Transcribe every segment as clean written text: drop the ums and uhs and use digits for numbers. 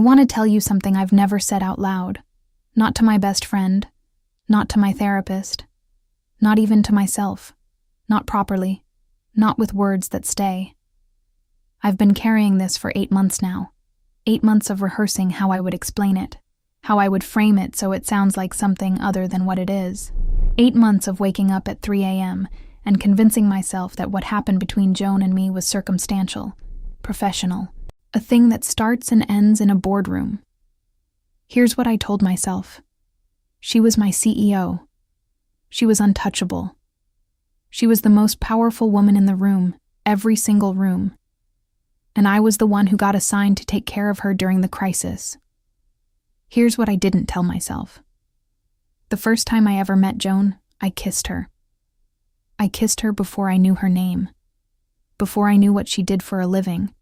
want to tell you something I've never said out loud. Not to my best friend, not to my therapist, not even to myself, not properly, not with words that stay. I've been carrying this for 8 months now. 8 months of rehearsing how I would explain it, how I would frame it so it sounds like something other than what it is. 8 months of waking up at 3 a.m. and convincing myself that what happened between Joan and me was circumstantial, professional, a thing that starts and ends in a boardroom. Here's what I told myself. She was my CEO. She was untouchable. She was the most powerful woman in the room, every single room. And I was the one who got assigned to take care of her during the crisis. Here's what I didn't tell myself. The first time I ever met Joan, I kissed her. I kissed her before I knew her name, before I knew what she did for a living,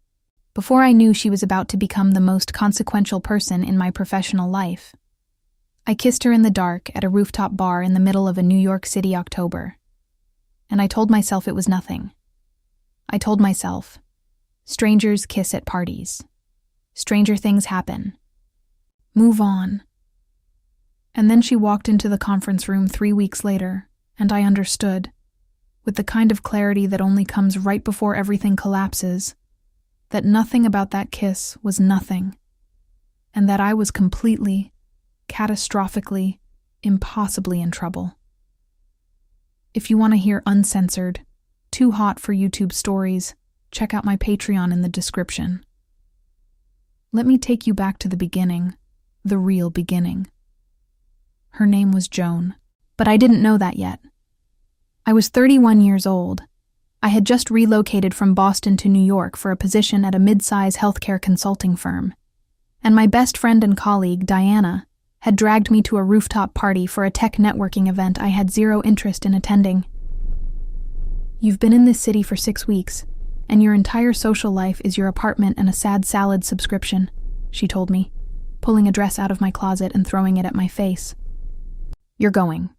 before I knew she was about to become the most consequential person in my professional life. I kissed her in the dark at a rooftop bar in the middle of a New York City October. And I told myself it was nothing. I told myself, strangers kiss at parties. Stranger things happen. Move on. And then she walked into the conference room 3 weeks later, and I understood, with the kind of clarity that only comes right before everything collapses, that nothing about that kiss was nothing, and that I was completely, catastrophically, impossibly in trouble. If you want to hear uncensored, too hot for YouTube stories, check out my Patreon in the description. Let me take you back to the beginning, the real beginning. Her name was Joan, but I didn't know that yet. I was 31 years old. I had just relocated from Boston to New York for a position at a mid-size healthcare consulting firm, and my best friend and colleague, Diana, had dragged me to a rooftop party for a tech networking event I had zero interest in attending. You've been in this city for 6 weeks, and your entire social life is your apartment and a sad salad subscription, she told me, pulling a dress out of my closet and throwing it at my face. You're going.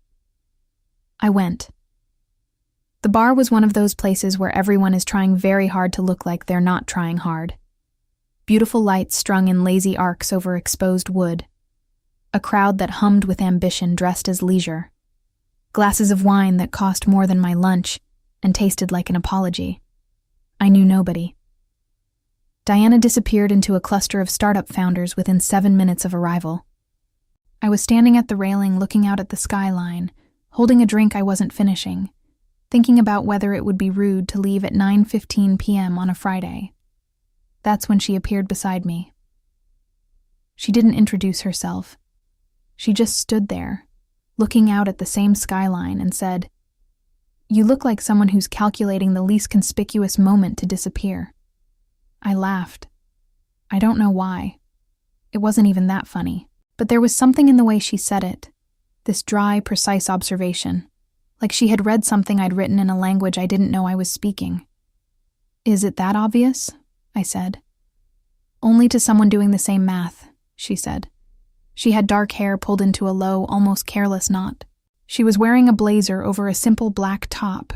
I went. The bar was one of those places where everyone is trying very hard to look like they're not trying hard. Beautiful lights strung in lazy arcs over exposed wood. A crowd that hummed with ambition dressed as leisure. Glasses of wine that cost more than my lunch and tasted like an apology. I knew nobody. Diana disappeared into a cluster of startup founders within 7 minutes of arrival. I was standing at the railing looking out at the skyline, holding a drink I wasn't finishing, thinking about whether it would be rude to leave at 9:15 p.m. on a Friday. That's when she appeared beside me. She didn't introduce herself. She just stood there, looking out at the same skyline, and said, "You look like someone who's calculating the least conspicuous moment to disappear." I laughed. I don't know why. It wasn't even that funny. But there was something in the way she said it, this dry, precise observation, like she had read something I'd written in a language I didn't know I was speaking. "Is it that obvious?" I said. "Only to someone doing the same math," she said. She had dark hair pulled into a low, almost careless knot. She was wearing a blazer over a simple black top,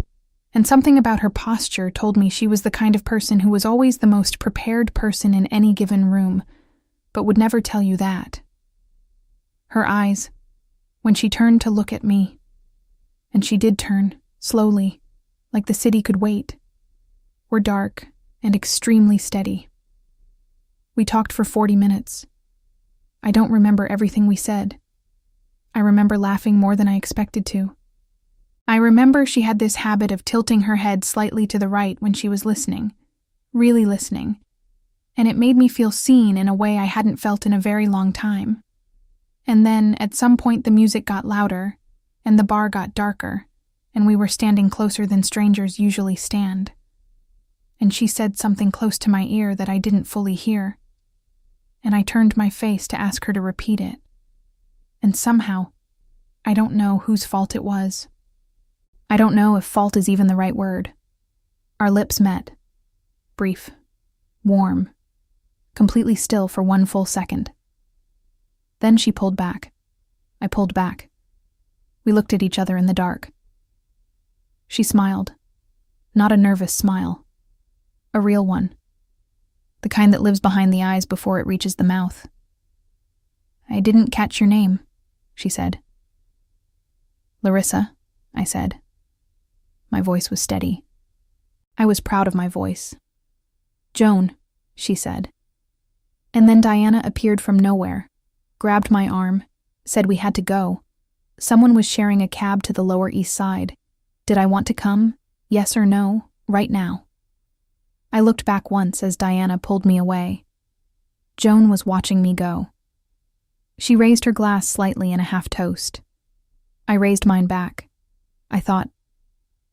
and something about her posture told me she was the kind of person who was always the most prepared person in any given room, but would never tell you that. Her eyes, when she turned to look at me, and she did turn, slowly, like the city could wait, were dark and extremely steady. We talked for 40 minutes. I don't remember everything we said. I remember laughing more than I expected to. I remember she had this habit of tilting her head slightly to the right when she was listening, really listening, and it made me feel seen in a way I hadn't felt in a very long time. And then, at some point, the music got louder, and the bar got darker, and we were standing closer than strangers usually stand. And she said something close to my ear that I didn't fully hear, and I turned my face to ask her to repeat it. And somehow, I don't know whose fault it was. I don't know if fault is even the right word. Our lips met. Brief. Warm. Completely still for 1 full second. Then she pulled back. I pulled back. We looked at each other in the dark. She smiled. Not a nervous smile. A real one. The kind that lives behind the eyes before it reaches the mouth. I didn't catch your name, she said. Larissa, I said. My voice was steady. I was proud of my voice. Joan, she said. And then Diana appeared from nowhere, grabbed my arm, said we had to go. Someone was sharing a cab to the Lower East Side. Did I want to come? Yes or no, right now? I looked back once as Diana pulled me away. Joan was watching me go. She raised her glass slightly in a half-toast. I raised mine back. I thought,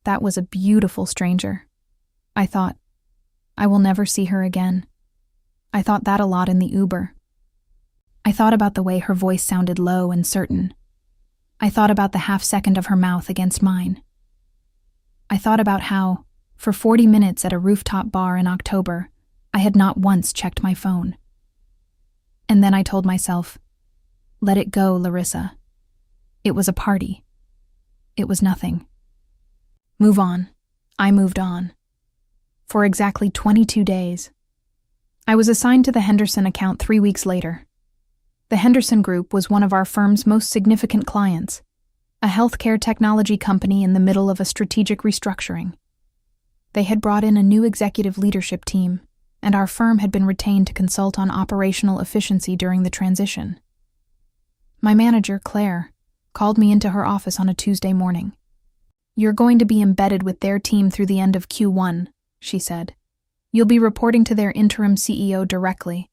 that was a beautiful stranger. I thought, I will never see her again. I thought that a lot in the Uber. I thought about the way her voice sounded low and certain. I thought about the half-second of her mouth against mine. I thought about how, for 40 minutes at a rooftop bar in October, I had not once checked my phone. And then I told myself, let it go, Larissa. It was a party. It was nothing. Move on. I moved on. For exactly 22 days. I was assigned to the Henderson account 3 weeks later. The Henderson Group was one of our firm's most significant clients, a healthcare technology company in the middle of a strategic restructuring. They had brought in a new executive leadership team, and our firm had been retained to consult on operational efficiency during the transition. My manager, Claire, called me into her office on a Tuesday morning. You're going to be embedded with their team through the end of Q1, she said. You'll be reporting to their interim CEO directly.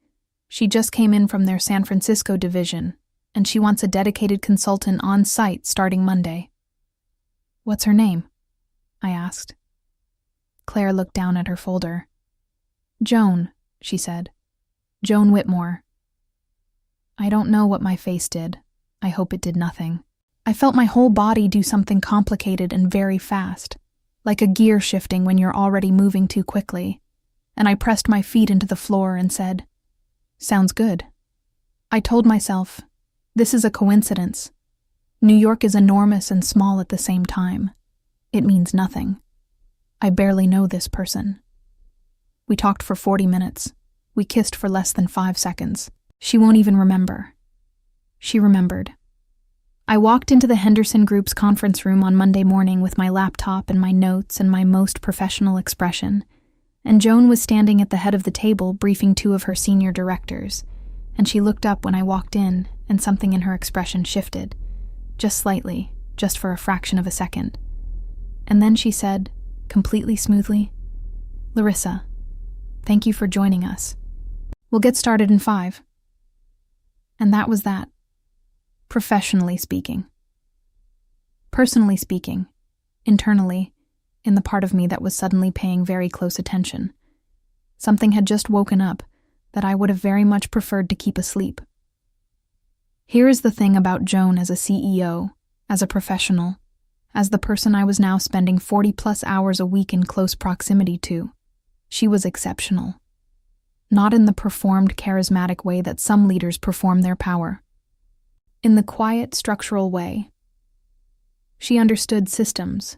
She just came in from their San Francisco division, and she wants a dedicated consultant on site starting Monday. What's her name? I asked. Claire looked down at her folder. Joan, she said. Joan Whitmore. I don't know what my face did. I hope it did nothing. I felt my whole body do something complicated and very fast, like a gear shifting when you're already moving too quickly, and I pressed my feet into the floor and said, Sounds good. I told myself, this is a coincidence. New York is enormous and small at the same time. It means nothing. I barely know this person. We talked for 40 minutes. We kissed for less than 5 seconds. She won't even remember. She remembered. I walked into the Henderson Group's conference room on Monday morning with my laptop and my notes and my most professional expression, and Joan was standing at the head of the table briefing 2 of her senior directors, and she looked up when I walked in, and something in her expression shifted, just slightly, just for a fraction of a second. And then she said, completely smoothly, Larissa, thank you for joining us. We'll get started in 5. And that was that. Professionally speaking. Personally speaking, internally, in the part of me that was suddenly paying very close attention, something had just woken up that I would have very much preferred to keep asleep. Here is the thing about Joan as a CEO, as a professional, as the person I was now spending 40+ hours a week in close proximity to. She was exceptional. Not in the performed, charismatic way that some leaders perform their power. In the quiet, structural way. She understood systems.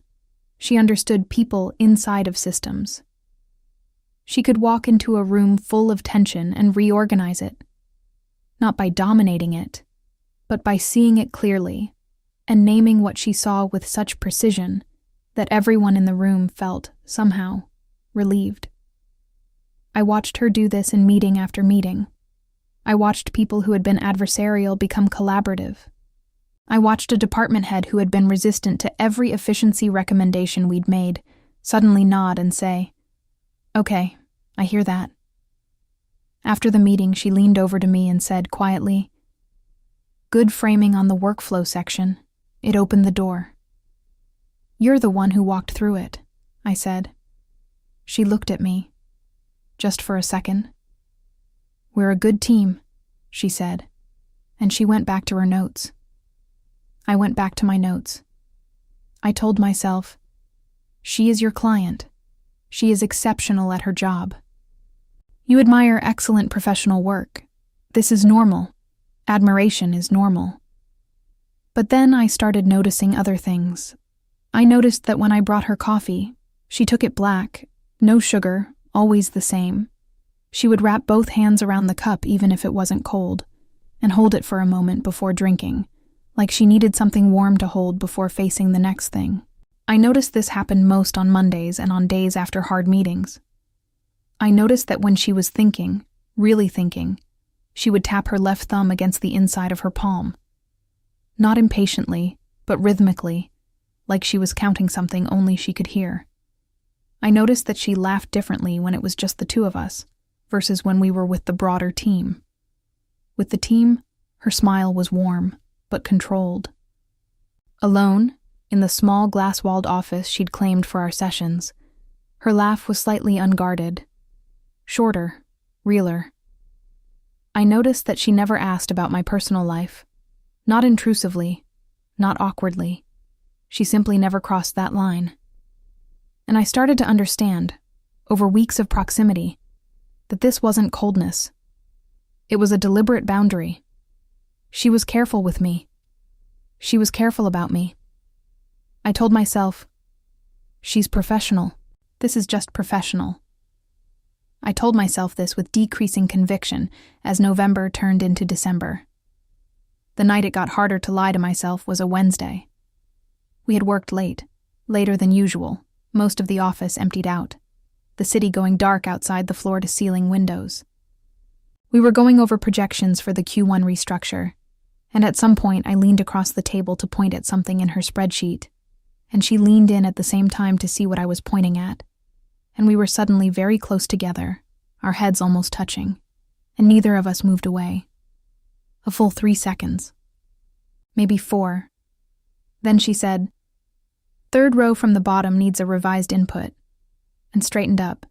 She understood people inside of systems. She could walk into a room full of tension and reorganize it, not by dominating it, but by seeing it clearly and naming what she saw with such precision that everyone in the room felt, somehow, relieved. I watched her do this in meeting after meeting. I watched people who had been adversarial become collaborative. I watched a department head who had been resistant to every efficiency recommendation we'd made suddenly nod and say, Okay, I hear that. After the meeting, she leaned over to me and said quietly, Good framing on the workflow section. It opened the door. You're the one who walked through it, I said. She looked at me. Just for a second. We're a good team, she said, and she went back to her notes. I went back to my notes. I told myself, she is your client. She is exceptional at her job. You admire excellent professional work. This is normal. Admiration is normal. But then I started noticing other things. I noticed that when I brought her coffee, she took it black, no sugar, always the same. She would wrap both hands around the cup even if it wasn't cold. and hold it for a moment before drinking, like she needed something warm to hold before facing the next thing. I noticed this happened most on Mondays and on days after hard meetings. I noticed that when she was thinking, really thinking, she would tap her left thumb against the inside of her palm. Not impatiently, but rhythmically, like she was counting something only she could hear. I noticed that she laughed differently when it was just the two of us, versus when we were with the broader team. With the team, her smile was warm, but controlled. Alone, in the small glass-walled office she'd claimed for our sessions, her laugh was slightly unguarded. Shorter, realer. I noticed that she never asked about my personal life. Not intrusively, not awkwardly. She simply never crossed that line. And I started to understand, over weeks of proximity, that this wasn't coldness. It was a deliberate boundary. She was careful with me. She was careful about me. I told myself, she's professional. This is just professional. I told myself this with decreasing conviction as November turned into December. The night it got harder to lie to myself was a Wednesday. We had worked late, later than usual, most of the office emptied out, the city going dark outside the floor-to-ceiling windows. We were going over projections for the Q1 restructure, and at some point I leaned across the table to point at something in her spreadsheet, and she leaned in at the same time to see what I was pointing at, and we were suddenly very close together, our heads almost touching, and neither of us moved away. A full 3 seconds. Maybe 4. Then she said, "Third row from the bottom needs a revised input," and straightened up,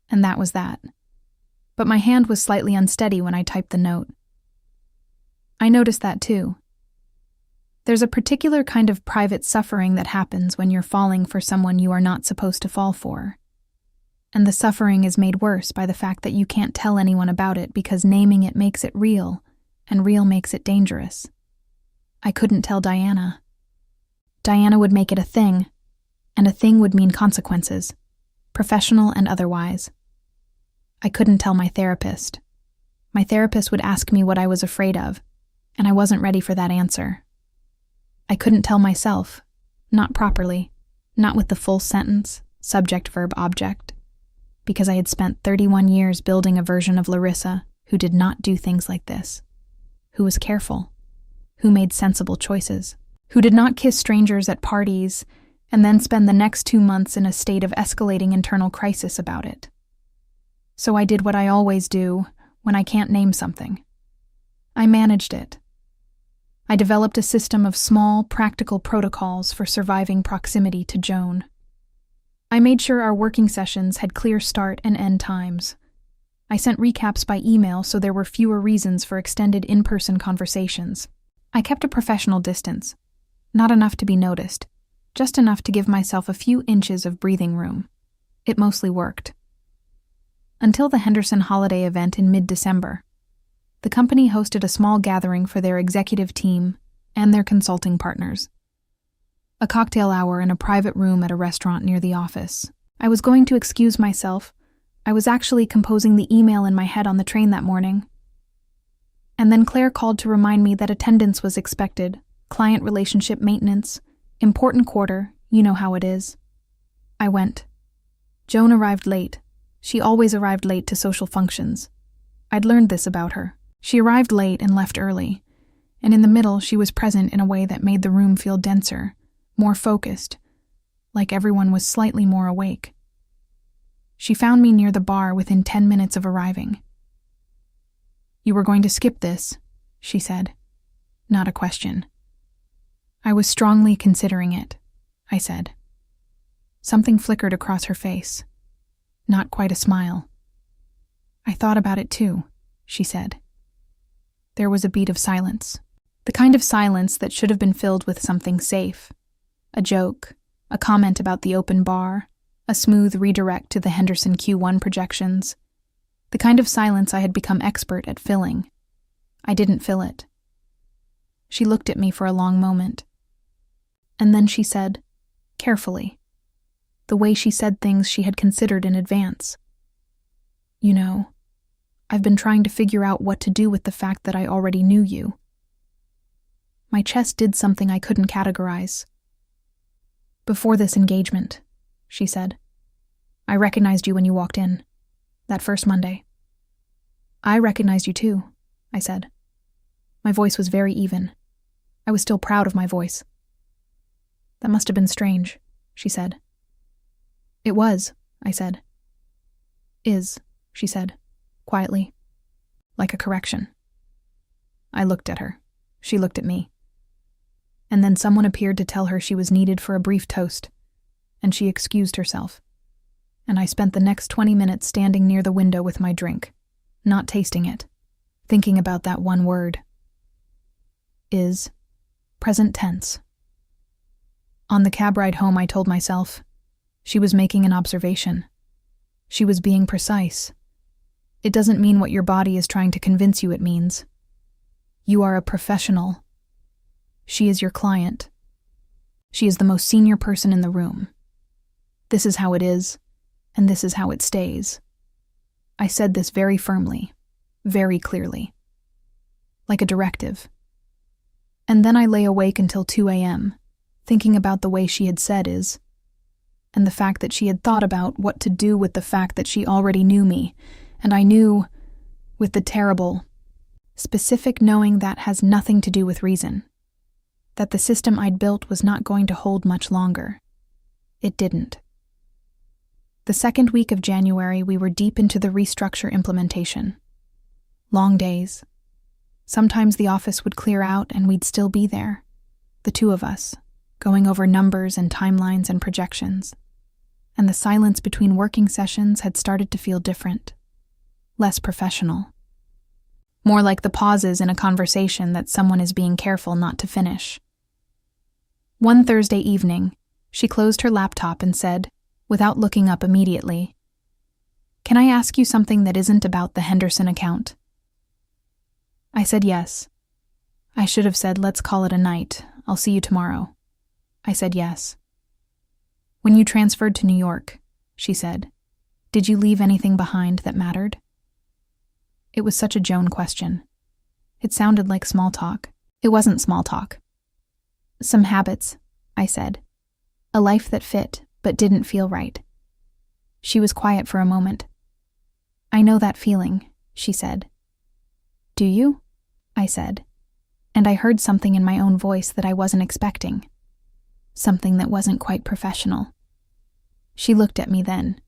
and that was that. But my hand was slightly unsteady when I typed the note. I noticed that too. There's a particular kind of private suffering that happens when you're falling for someone you are not supposed to fall for. And the suffering is made worse by the fact that you can't tell anyone about it because naming it makes it real, and real makes it dangerous. I couldn't tell Diana. Diana would make it a thing, and a thing would mean consequences, professional and otherwise. I couldn't tell my therapist. My therapist would ask me what I was afraid of, and I wasn't ready for that answer. I couldn't tell myself, not properly, not with the full sentence, subject, verb, object, because I had spent 31 years building a version of Larissa who did not do things like this, who was careful, who made sensible choices, who did not kiss strangers at parties and then spend the next 2 months in a state of escalating internal crisis about it. So I did what I always do when I can't name something. I managed it. I developed a system of small, practical protocols for surviving proximity to Joan. I made sure our working sessions had clear start and end times. I sent recaps by email so there were fewer reasons for extended in-person conversations. I kept a professional distance, not enough to be noticed, just enough to give myself a few inches of breathing room. It mostly worked. Until the Henderson holiday event in mid-December, the company hosted a small gathering for their executive team and their consulting partners. A cocktail hour in a private room at a restaurant near the office. I was going to excuse myself. I was actually composing the email in my head on the train that morning. And then Claire called to remind me that attendance was expected, client relationship maintenance, important quarter, you know how it is. I went. Joan arrived late. She always arrived late to social functions. I'd learned this about her. She arrived late and left early, and in the middle she was present in a way that made the room feel denser, more focused, like everyone was slightly more awake. She found me near the bar within 10 minutes of arriving. "You were going to skip this," she said. Not a question. "I was strongly considering it," I said. Something flickered across her face. Not quite a smile. "I thought about it too," she said. There was a beat of silence. The kind of silence that should have been filled with something safe. A joke, a comment about the open bar, a smooth redirect to the Henderson Q1 projections. The kind of silence I had become expert at filling. I didn't fill it. She looked at me for a long moment. And then she said, carefully, the way she said things she had considered in advance, "You know, I've been trying to figure out what to do with the fact that I already knew you. My chest did something I couldn't categorize. Before this engagement, she said, I recognized you when you walked in, that first Monday. I recognized you too, I said. My voice was very even. I was still proud of my voice. That must have been strange, she said. It was, I said. Is, she said, quietly, like a correction. I looked at her. She looked at me. And then someone appeared to tell her she was needed for a brief toast, and she excused herself. And I spent the next 20 minutes standing near the window with my drink, not tasting it, thinking about that one word. Is, present tense. On the cab ride home, I told myself, she was making an observation. She was being precise. It doesn't mean what your body is trying to convince you it means. You are a professional. She is your client. She is the most senior person in the room. This is how it is, and this is how it stays. I said this very firmly, very clearly, like a directive. And then I lay awake until 2 a.m., thinking about the way she had said is, and the fact that she had thought about what to do with the fact that she already knew me, and I knew, with the terrible, specific knowing that has nothing to do with reason, that the system I'd built was not going to hold much longer. It didn't. The second week of January, we were deep into the restructure implementation. Long days. Sometimes the office would clear out and we'd still be there, the two of us, going over numbers and timelines and projections. And the silence between working sessions had started to feel different, less professional. More like the pauses in a conversation that someone is being careful not to finish. One Thursday evening, she closed her laptop and said, without looking up immediately, "Can I ask you something that isn't about the Henderson account?" I said yes. I should have said, let's call it a night. I'll see you tomorrow. I said yes. When you transferred to New York, she said, did you leave anything behind that mattered? It was such a Joan question. It sounded like small talk. It wasn't small talk. Some habits, I said. A life that fit, but didn't feel right. She was quiet for a moment. I know that feeling, she said. Do you? I said. And I heard something in my own voice that I wasn't expecting. Something that wasn't quite professional. She looked at me then,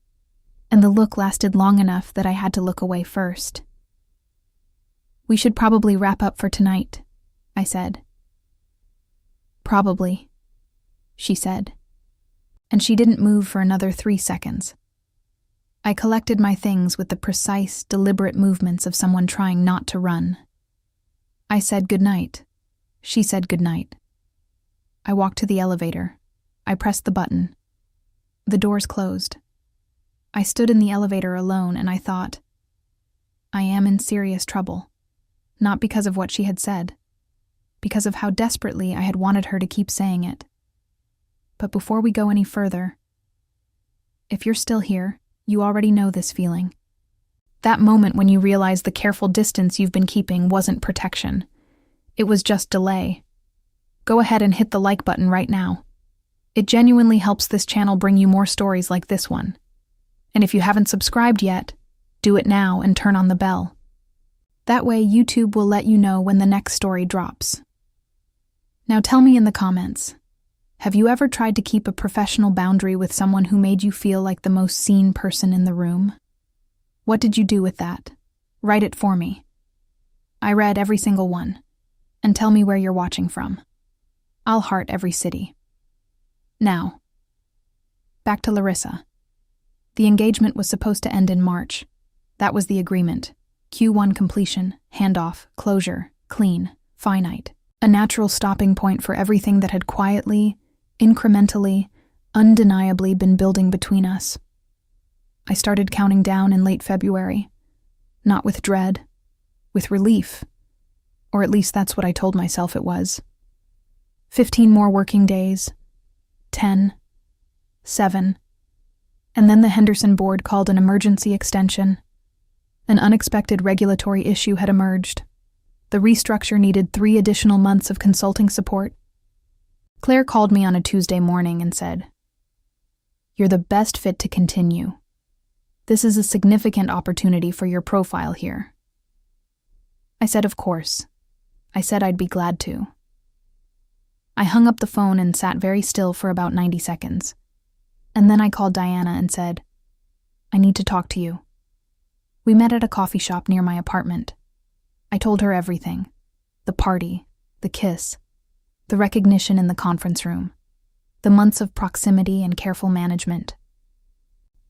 and the look lasted long enough that I had to look away first. We should probably wrap up for tonight, I said. Probably, she said. And she didn't move for another 3 seconds. I collected my things with the precise, deliberate movements of someone trying not to run. I said goodnight. She said goodnight. I walked to the elevator. I pressed the button. The doors closed. I stood in the elevator alone and I thought, I am in serious trouble. Not because of what she had said, because of how desperately I had wanted her to keep saying it. But before we go any further, if you're still here, you already know this feeling. That moment when you realize the careful distance you've been keeping wasn't protection. It was just delay. Go ahead and hit the like button right now. It genuinely helps this channel bring you more stories like this one. And if you haven't subscribed yet, do it now and turn on the bell. That way YouTube will let you know when the next story drops. Now tell me in the comments, have you ever tried to keep a professional boundary with someone who made you feel like the most seen person in the room? What did you do with that? Write it for me. I read every single one. And tell me where you're watching from. I'll heart every city. Now, back to Larissa. The engagement was supposed to end in March. That was the agreement. Q1 completion, handoff, closure, clean, finite. A natural stopping point for everything that had quietly, incrementally, undeniably been building between us. I started counting down in late February. Not with dread, with relief. Or at least that's what I told myself it was. 15 more working days. 10. 7. And then the Henderson board called an emergency extension. An unexpected regulatory issue had emerged. The restructure needed 3 additional months of consulting support. Claire called me on a Tuesday morning and said, "You're the best fit to continue. This is a significant opportunity for your profile here." I said, "Of course." I said I'd be glad to. I hung up the phone and sat very still for about 90 seconds. And then I called Diana and said, "I need to talk to you." We met at a coffee shop near my apartment. I told her everything. The party, the kiss, the recognition in the conference room, the months of proximity and careful management.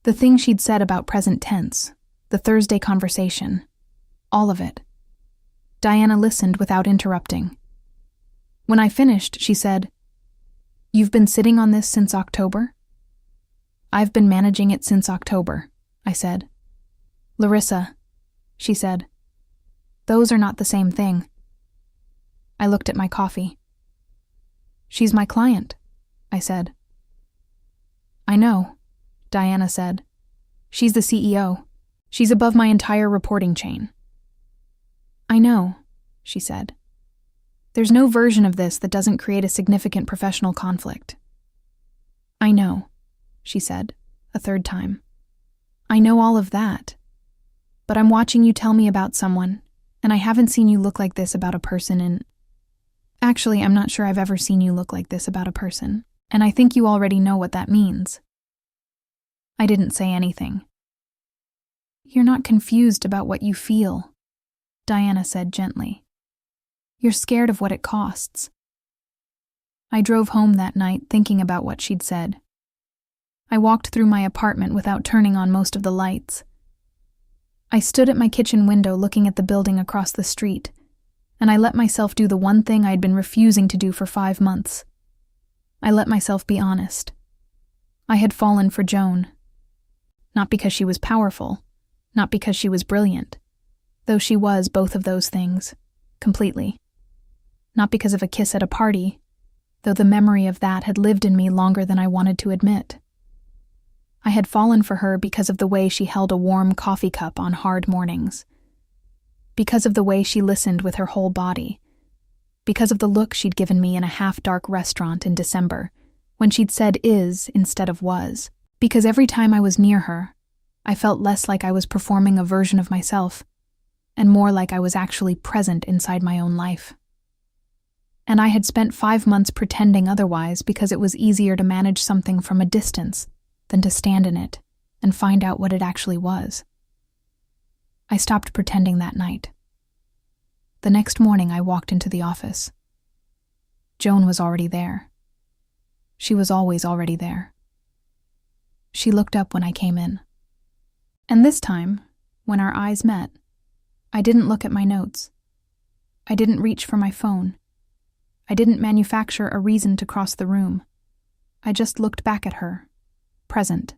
The thing she'd said about present tense, the Thursday conversation, all of it. Diana listened without interrupting. When I finished, she said, "You've been sitting on this since October?" "I've been managing it since October," I said. "Larissa," she said, "those are not the same thing." I looked at my coffee. "She's my client," I said. "I know," Diana said. "She's the CEO. She's above my entire reporting chain." "I know," she said. "There's no version of this that doesn't create a significant professional conflict." "I know," she said, a third time. "I know all of that. But I'm watching you tell me about someone, and I haven't seen you look like this about a person in... Actually, I'm not sure I've ever seen you look like this about a person, and I think you already know what that means." I didn't say anything. "You're not confused about what you feel," Diana said gently. "You're scared of what it costs." I drove home that night thinking about what she'd said. I walked through my apartment without turning on most of the lights. I stood at my kitchen window looking at the building across the street, and I let myself do the one thing I'd been refusing to do for 5 months. I let myself be honest. I had fallen for Joan. Not because she was powerful, not because she was brilliant, though she was both of those things, completely. Not because of a kiss at a party, though the memory of that had lived in me longer than I wanted to admit. I had fallen for her because of the way she held a warm coffee cup on hard mornings. Because of the way she listened with her whole body. Because of the look she'd given me in a half-dark restaurant in December, when she'd said is instead of was. Because every time I was near her, I felt less like I was performing a version of myself, and more like I was actually present inside my own life. And I had spent 5 months pretending otherwise because it was easier to manage something from a distance than to stand in it and find out what it actually was. I stopped pretending that night. The next morning I walked into the office. Joan was already there. She was always already there. She looked up when I came in. And this time, when our eyes met, I didn't look at my notes. I didn't reach for my phone. I didn't manufacture a reason to cross the room. I just looked back at her, present,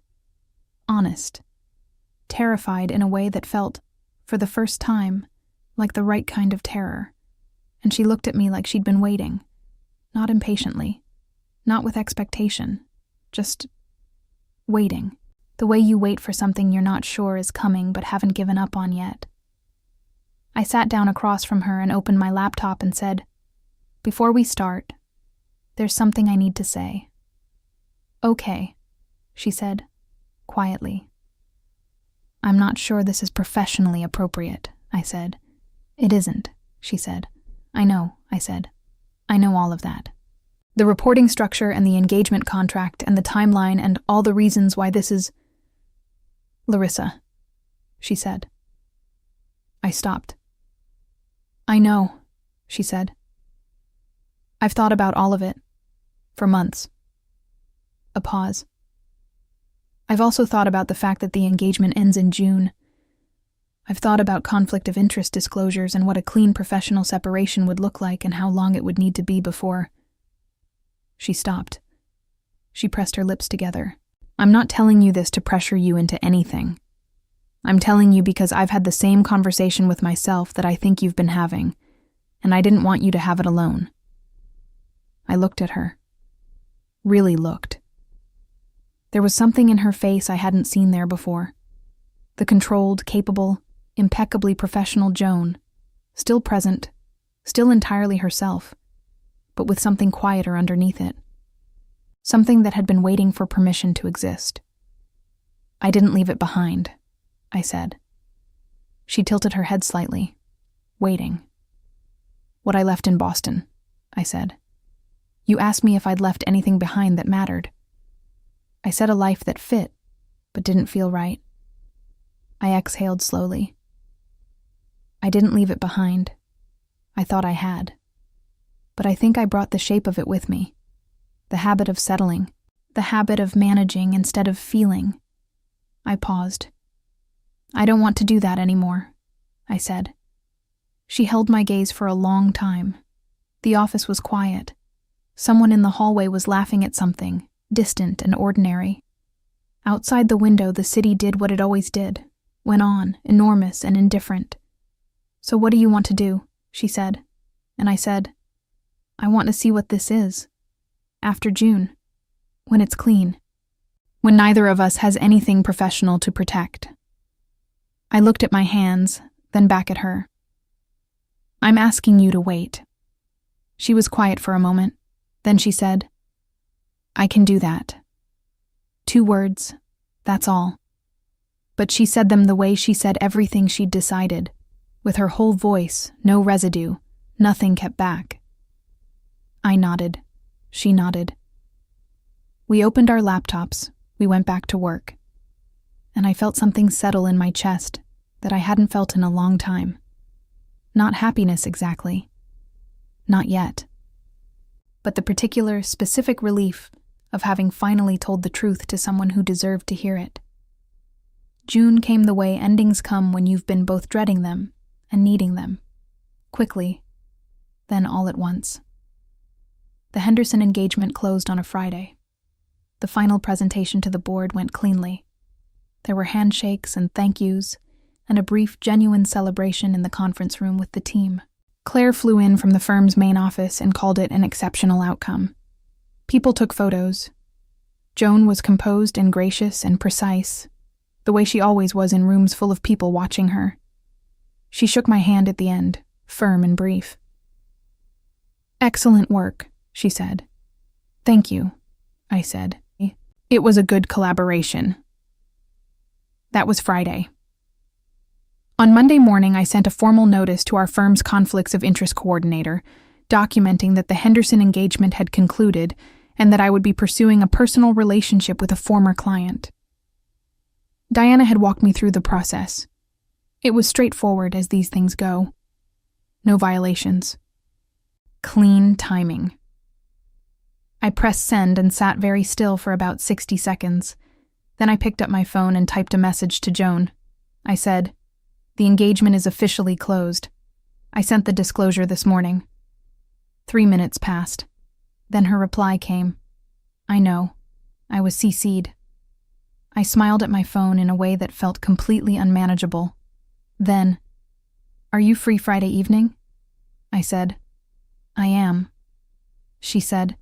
honest, terrified in a way that felt, for the first time, like the right kind of terror. And she looked at me like she'd been waiting, not impatiently, not with expectation, just waiting, the way you wait for something you're not sure is coming but haven't given up on yet. I sat down across from her and opened my laptop and said, "Before we start, there's something I need to say." "Okay," she said, quietly. "I'm not sure this is professionally appropriate," I said. "It isn't," she said. "I know," I said. "I know all of that. The reporting structure and the engagement contract and the timeline and all the reasons why this is..." "Larissa," she said. I stopped. "I know," she said. "I've thought about all of it. For months." A pause. "I've also thought about the fact that the engagement ends in June. I've thought about conflict of interest disclosures and what a clean professional separation would look like and how long it would need to be before..." She stopped. She pressed her lips together. "I'm not telling you this to pressure you into anything. I'm telling you because I've had the same conversation with myself that I think you've been having, and I didn't want you to have it alone." I looked at her. Really looked. There was something in her face I hadn't seen there before. The controlled, capable, impeccably professional Joan, still present, still entirely herself, but with something quieter underneath it. Something that had been waiting for permission to exist. "I didn't leave it behind," I said. She tilted her head slightly, waiting. "What I left in Boston," I said. "You asked me if I'd left anything behind that mattered. I said a life that fit, but didn't feel right." I exhaled slowly. "I didn't leave it behind. I thought I had. But I think I brought the shape of it with me. The habit of settling, the habit of managing instead of feeling." I paused. "I don't want to do that anymore," I said. She held my gaze for a long time. The office was quiet. Someone in the hallway was laughing at something, distant and ordinary. Outside the window, the city did what it always did, went on, enormous and indifferent. "So what do you want to do?" she said. And I said, "I want to see what this is. After June. When it's clean. When neither of us has anything professional to protect." I looked at my hands, then back at her. "I'm asking you to wait." She was quiet for a moment. Then she said, "I can do that." 2 words, that's all. But she said them the way she said everything she'd decided, with her whole voice, no residue, nothing kept back. I nodded. She nodded. We opened our laptops. We went back to work. And I felt something settle in my chest that I hadn't felt in a long time. Not happiness exactly. Not yet. But the particular, specific relief of having finally told the truth to someone who deserved to hear it. June came the way endings come when you've been both dreading them and needing them. Quickly, then all at once. The Henderson engagement closed on a Friday. The final presentation to the board went cleanly. There were handshakes and thank yous, and a brief, genuine celebration in the conference room with the team. Claire flew in from the firm's main office and called it an exceptional outcome. People took photos. Joan was composed and gracious and precise, the way she always was in rooms full of people watching her. She shook my hand at the end, firm and brief. "Excellent work," she said. "Thank you," I said. "It was a good collaboration." That was Friday. On Monday morning, I sent a formal notice to our firm's conflicts of interest coordinator, documenting that the Henderson engagement had concluded and that I would be pursuing a personal relationship with a former client. Diana had walked me through the process. It was straightforward as these things go. No violations. Clean timing. I pressed send and sat very still for about 60 seconds. Then I picked up my phone and typed a message to Joan. I said, "The engagement is officially closed. I sent the disclosure this morning." 3 minutes passed. Then her reply came. "I know. I was CC'd." I smiled at my phone in a way that felt completely unmanageable. Then, "Are you free Friday evening?" I said, "I am." She said,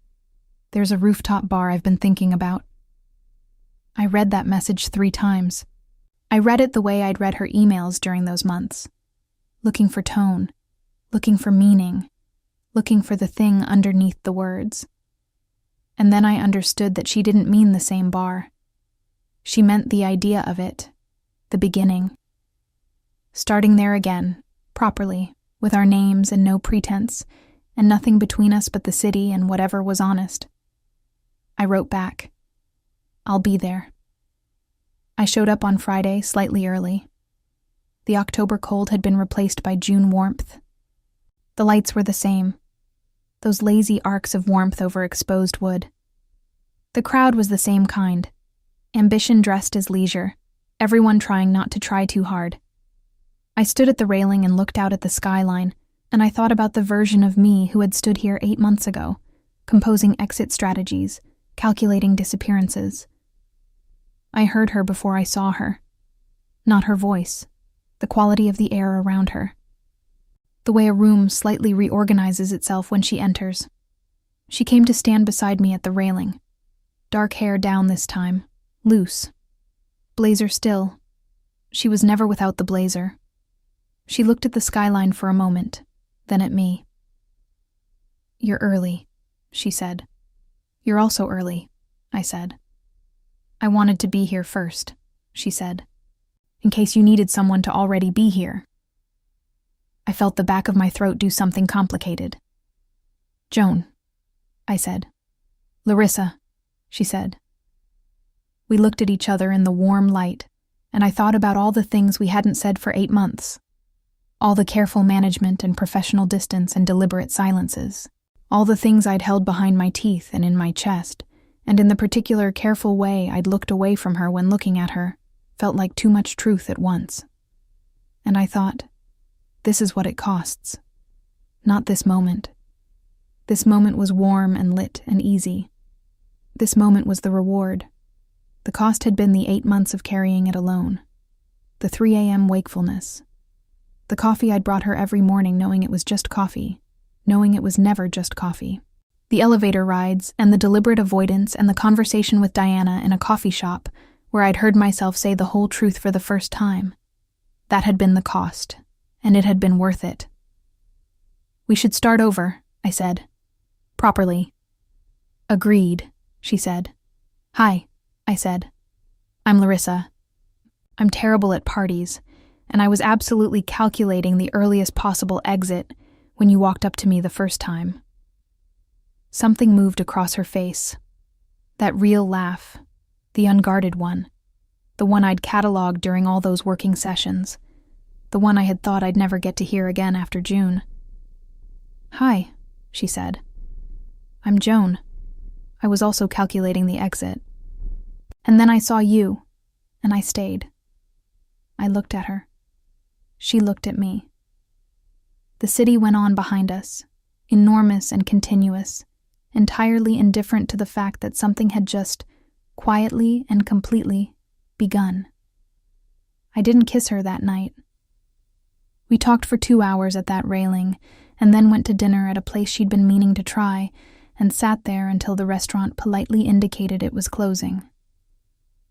"There's a rooftop bar I've been thinking about." I read that message 3 times. I read it the way I'd read her emails during those months. Looking for tone, looking for meaning, looking for the thing underneath the words. And then I understood that she didn't mean the same bar. She meant the idea of it, the beginning. Starting there again, properly, with our names and no pretense, and nothing between us but the city and whatever was honest. I wrote back, "I'll be there." I showed up on Friday slightly early. The October cold had been replaced by June warmth. The lights were the same, those lazy arcs of warmth over exposed wood. The crowd was the same kind, ambition dressed as leisure, everyone trying not to try too hard. I stood at the railing and looked out at the skyline, and I thought about the version of me who had stood here 8 months ago, composing exit strategies, calculating disappearances. I heard her before I saw her. Not her voice, the quality of the air around her. The way a room slightly reorganizes itself when she enters. She came to stand beside me at the railing. Dark hair down this time, loose. Blazer still. She was never without the blazer. She looked at the skyline for a moment, then at me. "You're early," she said. "You're also early," I said. "I wanted to be here first," she said, "in case you needed someone to already be here." I felt the back of my throat do something complicated. "Joan," I said. "Larissa," she said. We looked at each other in the warm light, and I thought about all the things we hadn't said for 8 months. All the careful management and professional distance and deliberate silences. All the things I'd held behind my teeth and in my chest, and in the particular careful way I'd looked away from her when looking at her, felt like too much truth at once. And I thought, this is what it costs. Not this moment. This moment was warm and lit and easy. This moment was the reward. The cost had been the 8 months of carrying it alone. The 3 a.m. wakefulness. The coffee I'd brought her every morning knowing it was just coffee, knowing it was never just coffee. The elevator rides and the deliberate avoidance and the conversation with Diana in a coffee shop where I'd heard myself say the whole truth for the first time. That had been the cost, and it had been worth it. "We should start over," I said. "Properly." "Agreed," she said. "Hi," I said. "I'm Larissa. I'm terrible at parties, and I was absolutely calculating the earliest possible exit when you walked up to me the first time." Something moved across her face. That real laugh, the unguarded one, the one I'd cataloged during all those working sessions, the one I had thought I'd never get to hear again after June. "Hi," she said. "I'm Joan." I was also calculating the exit. "And then I saw you, and I stayed." I looked at her. She looked at me. The city went on behind us, enormous and continuous, entirely indifferent to the fact that something had just, quietly and completely, begun. I didn't kiss her that night. We talked for 2 hours at that railing, and then went to dinner at a place she'd been meaning to try, and sat there until the restaurant politely indicated it was closing.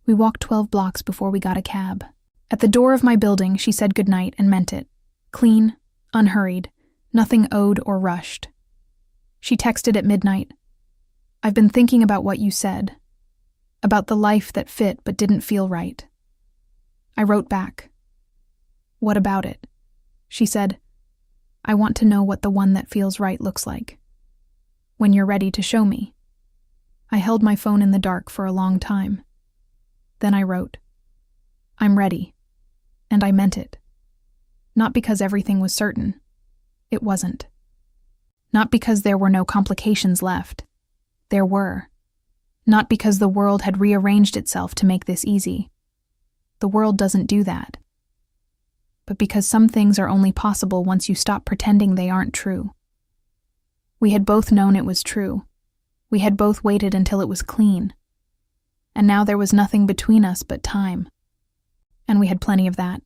We walked 12 blocks before we got a cab. At the door of my building, she said goodnight and meant it. Clean, unhurried, nothing owed or rushed. She texted at midnight, "I've been thinking about what you said, about the life that fit but didn't feel right." I wrote back, "What about it?" She said, "I want to know what the one that feels right looks like. When you're ready to show me." I held my phone in the dark for a long time. Then I wrote, "I'm ready," and I meant it. Not because everything was certain. It wasn't. Not because there were no complications left. There were. Not because the world had rearranged itself to make this easy. The world doesn't do that. But because some things are only possible once you stop pretending they aren't true. We had both known it was true. We had both waited until it was clean. And now there was nothing between us but time. And we had plenty of that.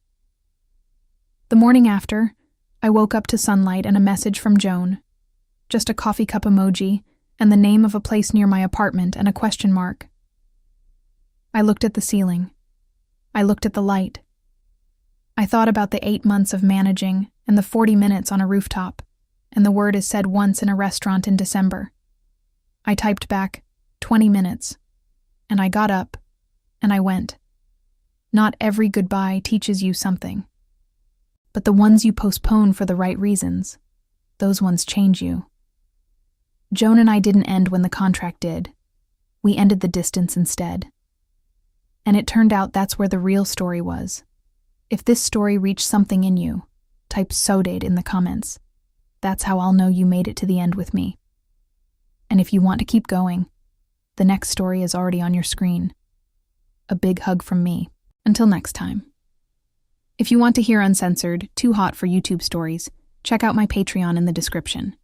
The morning after, I woke up to sunlight and a message from Joan. Just a coffee cup emoji and the name of a place near my apartment and a question mark. I looked at the ceiling. I looked at the light. I thought about the 8 months of managing and the 40 minutes on a rooftop, and the word is said once in a restaurant in December. I typed back, 20 minutes, and I got up, and I went. Not every goodbye teaches you something. But the ones you postpone for the right reasons, those ones change you. Joan and I didn't end when the contract did. We ended the distance instead. And it turned out that's where the real story was. If this story reached something in you, type "so did" in the comments. That's how I'll know you made it to the end with me. And if you want to keep going, the next story is already on your screen. A big hug from me. Until next time. If you want to hear uncensored, too hot for YouTube stories, check out my Patreon in the description.